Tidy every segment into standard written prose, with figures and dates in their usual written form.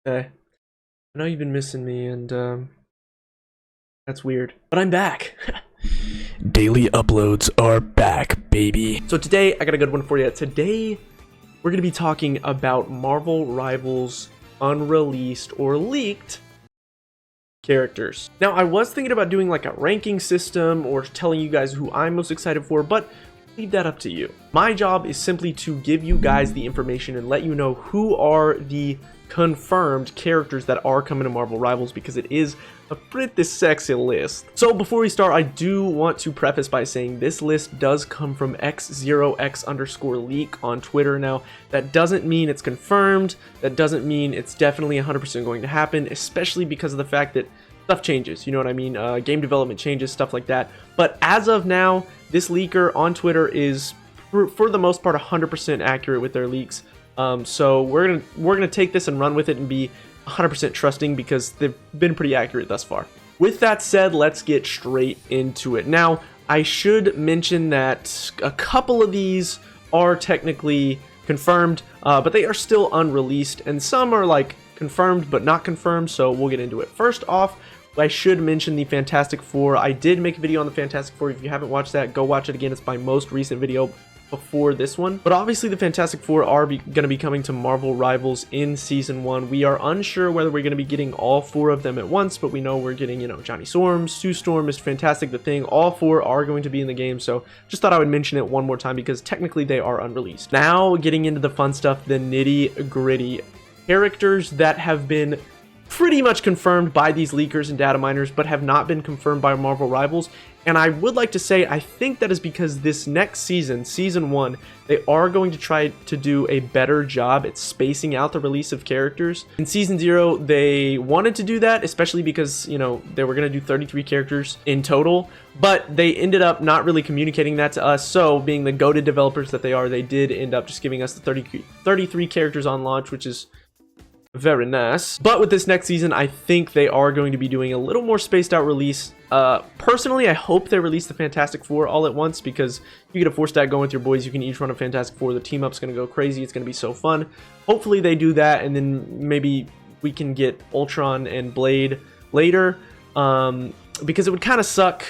Hey, I know you've been missing me, and that's weird, but I'm back. Daily uploads are back, baby. So today, I got a good one for you. Today, we're going to be talking about Marvel Rivals unreleased or leaked characters. Now, I was thinking about doing like a ranking system or telling you guys who I'm most excited for, but leave that up to you. My job is simply to give you guys the information and let you know who are the confirmed characters that are coming to Marvel Rivals, because it is a pretty sexy list. So before we start, I do want to preface by saying this list does come from x0x_leak on Twitter. Now, that doesn't mean it's confirmed. That doesn't mean it's definitely 100% going to happen, especially because of the fact that stuff changes, you know what I mean? Game development changes, stuff like that. But as of now, this leaker on Twitter is, for the most part, 100% accurate with their leaks. So we're gonna take this and run with it and be 100% trusting, because they've been pretty accurate thus far. With that said, let's get straight into it. Now, I should mention that a couple of these are technically confirmed, but they are still unreleased, and some are like confirmed but not confirmed, so we'll get into it. First off, I should mention the Fantastic Four. I did make a video on the Fantastic Four. If you haven't watched that, go watch it again. It's my most recent video before this one. But obviously the Fantastic Four are going to be coming to Marvel Rivals in Season 1. We are unsure whether we're going to be getting all four of them at once, but we know we're getting, you know, Johnny Storm, Sue Storm, Mr. Fantastic, The Thing. All four are going to be in the game, so just thought I would mention it one more time because technically they are unreleased. Now, getting into the fun stuff, the nitty-gritty. Characters that have been pretty much confirmed by these leakers and data miners, but have not been confirmed by Marvel Rivals. And I would like to say, I think that is because this next season, Season 1, they are going to try to do a better job at spacing out the release of characters. In Season 0, they wanted to do that, especially because, you know, they were going to do 33 characters in total, but they ended up not really communicating that to us. So, being the goated developers that they are, they did end up just giving us the 33 characters on launch, which is very nice. But with this next season, I think they are going to be doing a little more spaced out release. Personally, I hope they release the Fantastic Four all at once, because you get a 4-stack going with your boys. You can each run a Fantastic Four. The team up's going to go crazy. It's going to be so fun. Hopefully they do that, and then maybe we can get Ultron and Blade later, because it would kind of suck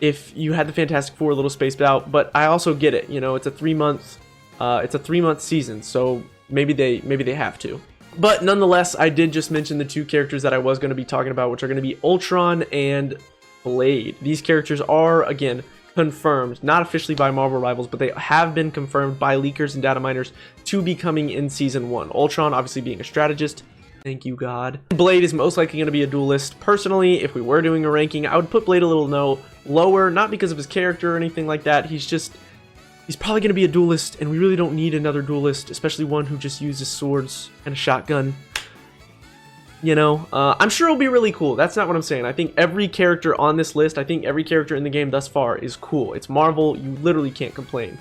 if you had the Fantastic Four a little spaced out. But I also get it. You know, it's a 3-month season, so maybe they have to. But nonetheless, I did just mention the two characters that I was going to be talking about, which are going to be Ultron and Blade. These characters are, again, confirmed, not officially by Marvel Rivals, but they have been confirmed by leakers and data miners to be coming in Season 1. Ultron, obviously being a strategist. Thank you, God. Blade is most likely going to be a duelist. Personally, if we were doing a ranking, I would put Blade a little lower, not because of his character or anything like that. He's probably going to be a duelist, and we really don't need another duelist, especially one who just uses swords and a shotgun. You know, I'm sure it'll be really cool. That's not what I'm saying. I think every character on this list, I think every character in the game thus far is cool. It's Marvel. You literally can't complain.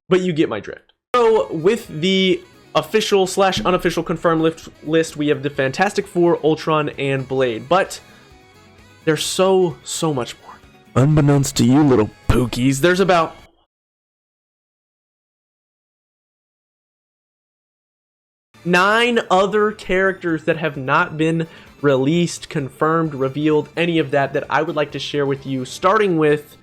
But you get my drift. So, with the official/unofficial confirmed list, we have the Fantastic Four, Ultron, and Blade. But there's so much more. Unbeknownst to you, little pookies, There's about 9 other characters that have not been released, confirmed, revealed, any of that I would like to share with you, starting with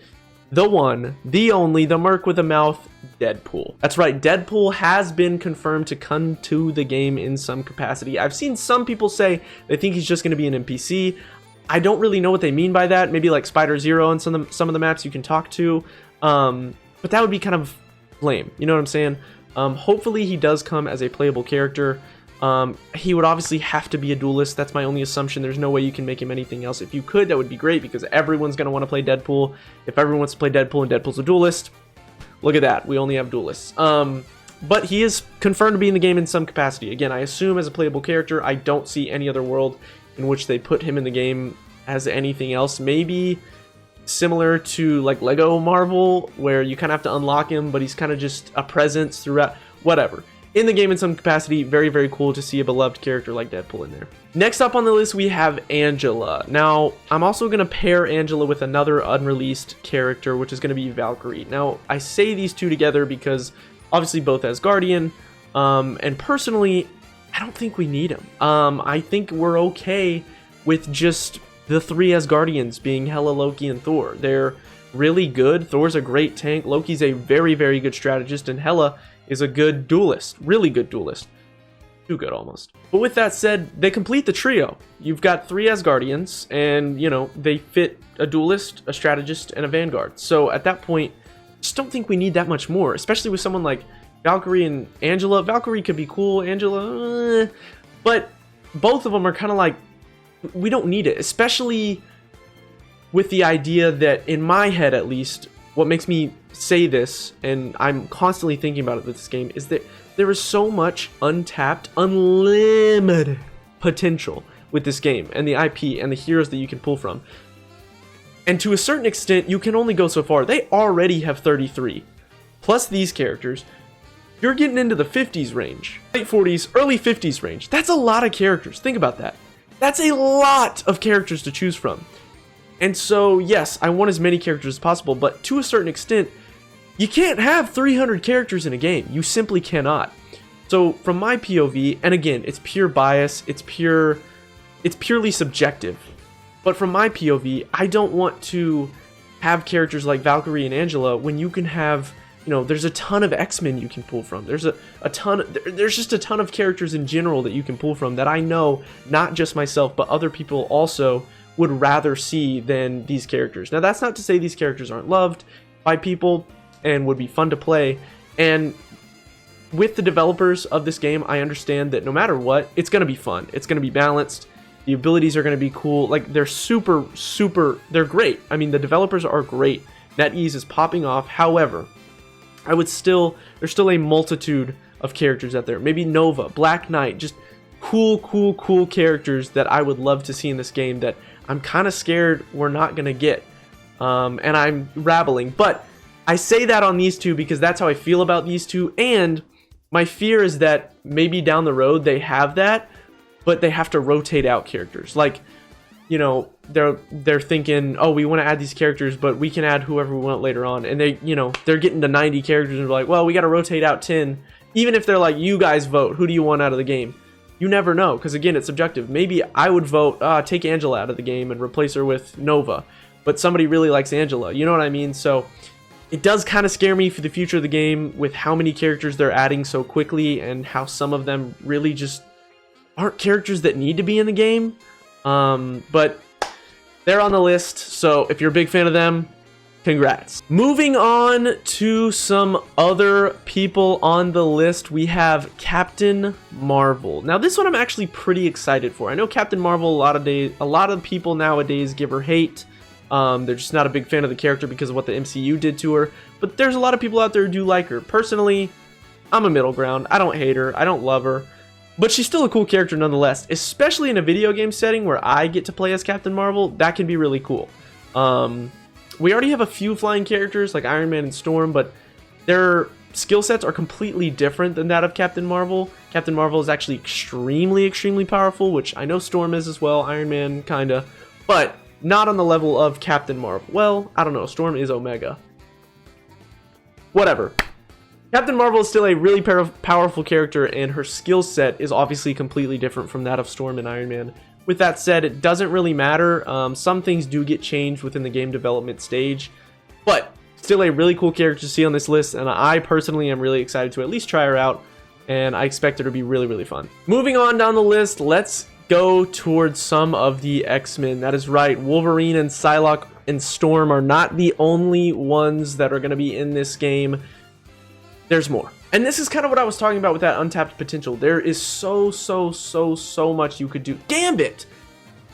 the one, the only, the merc with a mouth, Deadpool. That's right, Deadpool has been confirmed to come to the game in some capacity. I've seen some people say they think he's just going to be an NPC. I don't really know what they mean by that. Maybe like Spider Zero and some of the maps you can talk to. But that would be kind of lame, you know what I'm saying? Hopefully he does come as a playable character. He would obviously have to be a duelist. That's my only assumption. There's no way you can make him anything else. If you could, that would be great, because everyone's going to want to play Deadpool. If everyone wants to play Deadpool and Deadpool's a duelist, look at that. We only have duelists. But he is confirmed to be in the game in some capacity. Again, I assume as a playable character. I don't see any other world in which they put him in the game as anything else. Maybe similar to like Lego Marvel, where you kind of have to unlock him, but he's kind of just a presence throughout. Whatever. In the game in some capacity, very cool to see a beloved character like Deadpool in there. Next up on the list, we have Angela. Now, I'm also going to pair Angela with another unreleased character, which is going to be Valkyrie. Now, I say these two together because obviously both as Guardian, and personally, I don't think we need them. I think we're okay with just the 3 Asgardians being Hela, Loki, and Thor. They're really good. Thor's a great tank. Loki's a very, very good strategist, and Hela is a good duelist. Really good duelist. Too good, almost. But with that said, they complete the trio. You've got 3 Asgardians, and, you know, they fit a duelist, a strategist, and a vanguard. So at that point, I just don't think we need that much more, especially with someone like Valkyrie and Angela. Valkyrie could be cool, Angela, but both of them are kind of like, we don't need it, especially with the idea that, in my head at least, what makes me say this, and I'm constantly thinking about it with this game, is that there is so much untapped, unlimited potential with this game, and the IP, and the heroes that you can pull from. And to a certain extent, you can only go so far. They already have 33. Plus these characters, you're getting into the 50s range. Late 40s, early 50s range. That's a lot of characters. Think about that. That's a lot of characters to choose from. And so, yes, I want as many characters as possible, but to a certain extent, you can't have 300 characters in a game. You simply cannot. So, from my POV, and again, it's pure bias, it's purely subjective. But from my POV, I don't want to have characters like Valkyrie and Angela when you can have, you know, there's a ton of X-Men you can pull from. There's there's just a ton of characters in general that you can pull from that I know not just myself, but other people also would rather see than these characters. Now, that's not to say these characters aren't loved by people and would be fun to play. And with the developers of this game, I understand that no matter what, it's going to be fun. It's going to be balanced. The abilities are going to be cool. Like, they're they're great. I mean, the developers are great. NetEase is popping off. However, there's still a multitude of characters out there. Maybe Nova, Black Knight, just cool characters that I would love to see in this game that I'm kind of scared we're not going to get. And I'm rabbling. But I say that on these two because that's how I feel about these two. And my fear is that maybe down the road they have that, but they have to rotate out characters. Like, you know, they're thinking, oh, we want to add these characters, but we can add whoever we want later on. And they, you know, they're getting to 90 characters and they're like, well, we got to rotate out 10. Even if they're like, you guys vote, who do you want out of the game? You never know, because again, it's subjective. Maybe I would vote, take Angela out of the game and replace her with Nova, but somebody really likes Angela. You know what I mean? So it does kind of scare me for the future of the game with how many characters they're adding so quickly and how some of them really just aren't characters that need to be in the game. But they're on the list, so if you're a big fan of them, congrats. Moving on to some other people on the list, we have Captain Marvel. Now, this one I'm actually pretty excited for. I know Captain Marvel, a lot of people nowadays give her hate. They're just not a big fan of the character because of what the MCU did to her. But there's a lot of people out there who do like her. Personally, I'm a middle ground. I don't hate her. I don't love her. But she's still a cool character nonetheless, especially in a video game setting where I get to play as Captain Marvel. That can be really cool. We already have a few flying characters like Iron Man and Storm, but their skill sets are completely different than that of Captain Marvel. Captain Marvel is actually extremely powerful, which I know Storm is as well, Iron Man kinda, but not on the level of Captain Marvel. Well, I don't know, Storm is Omega. Whatever. Captain Marvel is still a really powerful character, and her skill set is obviously completely different from that of Storm and Iron Man. With that said, it doesn't really matter. Some things do get changed within the game development stage, but still a really cool character to see on this list, and I personally am really excited to at least try her out, and I expect her to be really fun. Moving on down the list, let's go towards some of the X-Men. That is right, Wolverine and Psylocke and Storm are not the only ones that are going to be in this game. There's more. And this is kind of what I was talking about with that untapped potential. There is so much you could do. Gambit!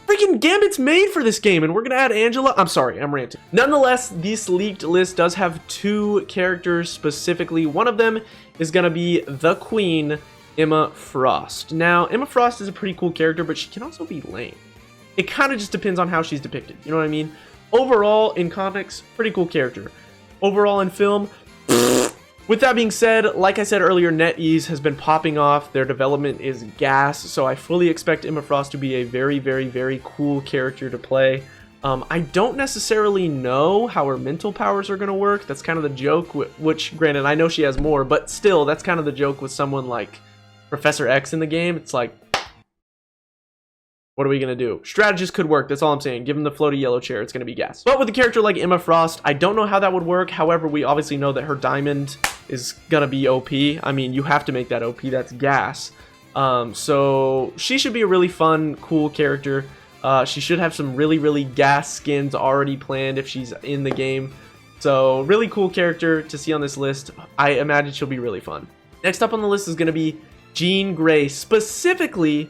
Freaking Gambit's made for this game, and we're gonna add Angela. I'm sorry, I'm ranting. Nonetheless, this leaked list does have 2 characters specifically. One of them is gonna be the Queen, Emma Frost. Now, Emma Frost is a pretty cool character, but she can also be lame. It kind of just depends on how she's depicted. You know what I mean? Overall, in comics, pretty cool character. Overall, in film, with that being said, like I said earlier, NetEase has been popping off. Their development is gas, so I fully expect Emma Frost to be a very cool character to play. I don't necessarily know how her mental powers are going to work. That's kind of the joke, which, granted, I know she has more, but still, that's kind of the joke with someone like Professor X in the game, it's like, what are we going to do? Strategist could work. That's all I'm saying. Give him the floaty yellow chair. It's going to be gas. But with a character like Emma Frost, I don't know how that would work. However, we obviously know that her diamond is going to be OP. I mean, you have to make that OP. That's gas. So she should be a really fun, cool character. She should have some really, really gas skins already planned if she's in the game. So really cool character to see on this list. I imagine she'll be really fun. Next up on the list is going to be Jean Grey. Specifically,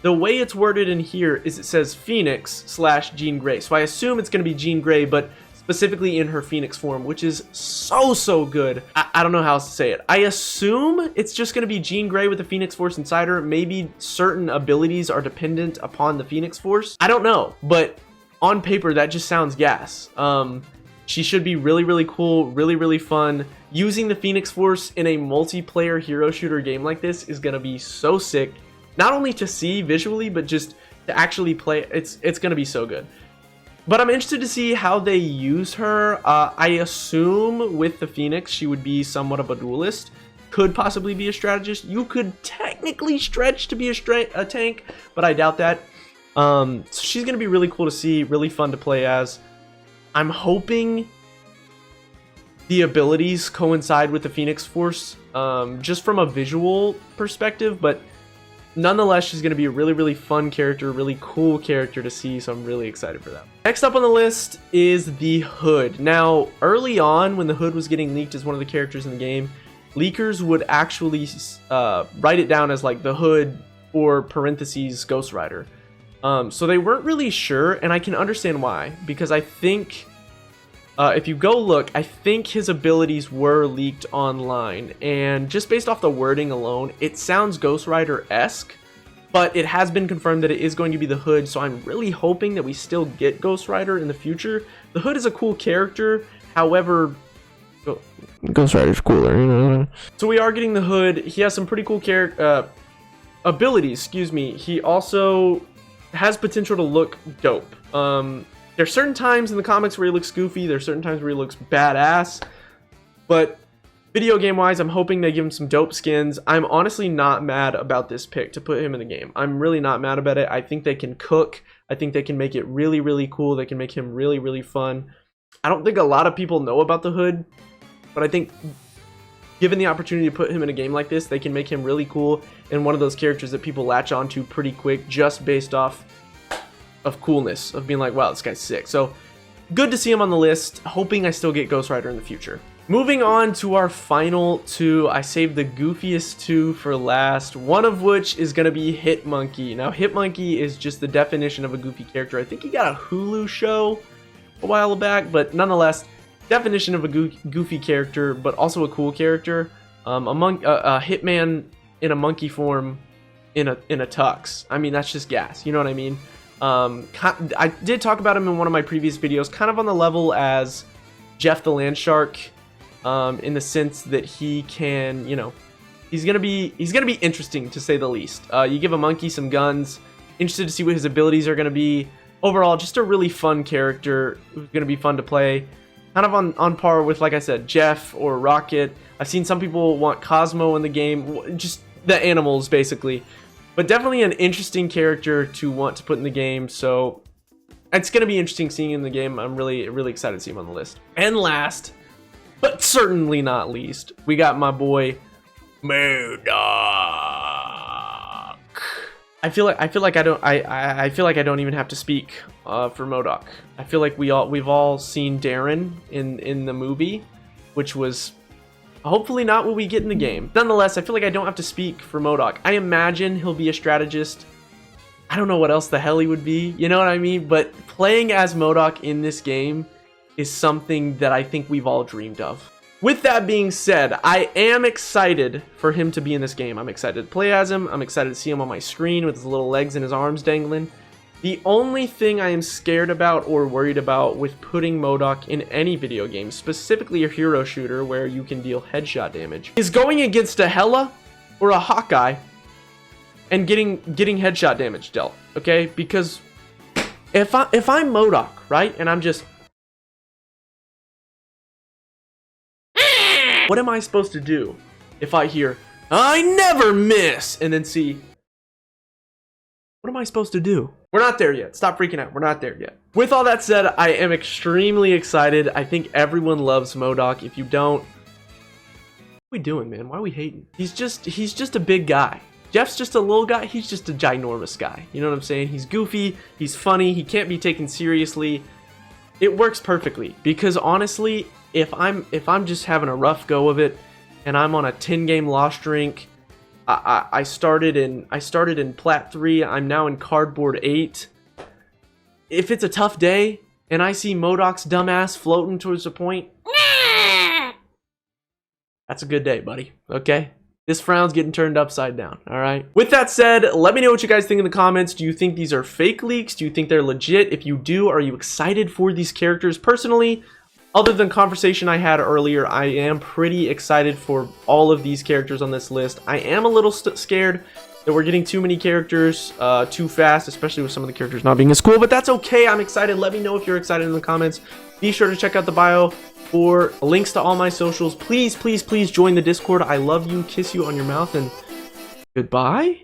the way it's worded in here is it says Phoenix / Jean Grey. So I assume it's going to be Jean Grey, but specifically in her Phoenix form, which is so good. I don't know how else to say it. I assume it's just going to be Jean Grey with the Phoenix Force inside her. Maybe certain abilities are dependent upon the Phoenix Force. I don't know, but on paper, that just sounds gas. She should be really, really cool, really, really fun. Using the Phoenix Force in a multiplayer hero shooter game like this is going to be so sick. Not only to see visually, but just to actually play. It's going to be so good. But I'm interested to see how they use her. I assume with the Phoenix, she would be somewhat of a duelist. Could possibly be a strategist. You could technically stretch to be a tank, but I doubt that. So she's going to be really cool to see, really fun to play as. I'm hoping the abilities coincide with the Phoenix Force, just from a visual perspective, but nonetheless, she's going to be a really, really fun character, really cool character to see, so I'm really excited for that. Next up on the list is the Hood. Now, early on, when the Hood was getting leaked as one of the characters in the game, leakers would actually write it down as like the Hood or parentheses Ghost Rider. So they weren't really sure, and I can understand why, because I think if you go look, I think his abilities were leaked online, and just based off the wording alone, it sounds Ghost Rider-esque, but it has been confirmed that it is going to be the Hood, so I'm really hoping that we still get Ghost Rider in the future. The Hood is a cool character, however, Ghost Rider's cooler, you know. so we are getting the Hood. He has some pretty cool abilities, excuse me. He also has potential to look dope. There's certain times in the comics where he looks goofy, there's certain times where he looks badass, but video game wise, I'm hoping they give him some dope skins. I'm honestly not mad about this pick to put him in the game. I'm really not mad about it. I think they can cook. I think they can make it really, really cool. They can make him really, really fun. I don't think a lot of people know about the Hood, but I think given the opportunity to put him in a game like this, they can make him really cool and one of those characters that people latch onto pretty quick just based off of coolness, of being like, wow, this guy's sick. So good to see him on the list. Hoping I still get Ghost Rider in the future. Moving on to our final two, I saved the goofiest two for last, one of which is going to be Hitmonkey. Now, Hitmonkey is just the definition of a goofy character. I think he got a Hulu show a while back, but nonetheless, definition of a goofy character, but also a cool character. A hitman in a monkey form in a tux. I mean, that's just gas. You know what I mean? I did talk about him in one of my previous videos, kind of on the level as Jeff the Land Shark, in the sense that he can, you know, he's gonna be interesting to say the least. You give a monkey some guns, interested to see what his abilities are gonna be. Overall, just a really fun character who's gonna be fun to play. Kind of on par with, like I said, Jeff or Rocket. I've seen some people want Cosmo in the game, just the animals basically. But definitely an interesting character to want to put in the game, so it's going to be interesting seeing him in the game. I'm really, really excited to see him on the list. And last, but certainly not least, we got my boy, MODOK. I feel like I don't even have to speak for MODOK. I feel like we've all seen Darren in the movie, which was hopefully not what we get in the game. Nonetheless, I feel like I don't have to speak for MODOK. I imagine he'll be a strategist. I don't know what else the hell he would be, you know what I mean? But playing as MODOK in this game is something that I think we've all dreamed of. With that being said, I am excited for him to be in this game. I'm excited to play as him. I'm excited to see him on my screen with his little legs and his arms dangling. The only thing I am scared about or worried about with putting MODOK in any video game, specifically a hero shooter where you can deal headshot damage, is going against a Hela or a Hawkeye and getting headshot damage dealt, okay? Because if I'm MODOK, right, and I'm just, what am I supposed to do if I hear I never miss. And then see, what am I supposed to do? We're not there yet. Stop freaking out. We're not there yet. With all that said, I am extremely excited. I think everyone loves MODOK. If you don't, what are we doing, man? Why are we hating? He's just a big guy. Jeff's just a little guy. He's just a ginormous guy. You know what I'm saying? He's goofy. He's funny. He can't be taken seriously. It works perfectly because honestly, if I'm just having a rough go of it and I'm on a 10-game loss streak, I started in Plat 3. I'm now in Cardboard 8. If it's a tough day and I see MODOK's dumbass floating towards the point, that's a good day, buddy. Okay? This frown's getting turned upside down, all right? With that said, let me know what you guys think in the comments. Do you think these are fake leaks? Do you think they're legit? If you do, are you excited for these characters? Personally, other than conversation I had earlier, I am pretty excited for all of these characters on this list. I am a little scared that we're getting too many characters too fast, especially with some of the characters not being as cool, but that's okay. I'm excited. Let me know if you're excited in the comments. Be sure to check out the bio for links to all my socials. Please, please, please join the Discord. I love you, kiss you on your mouth, and goodbye.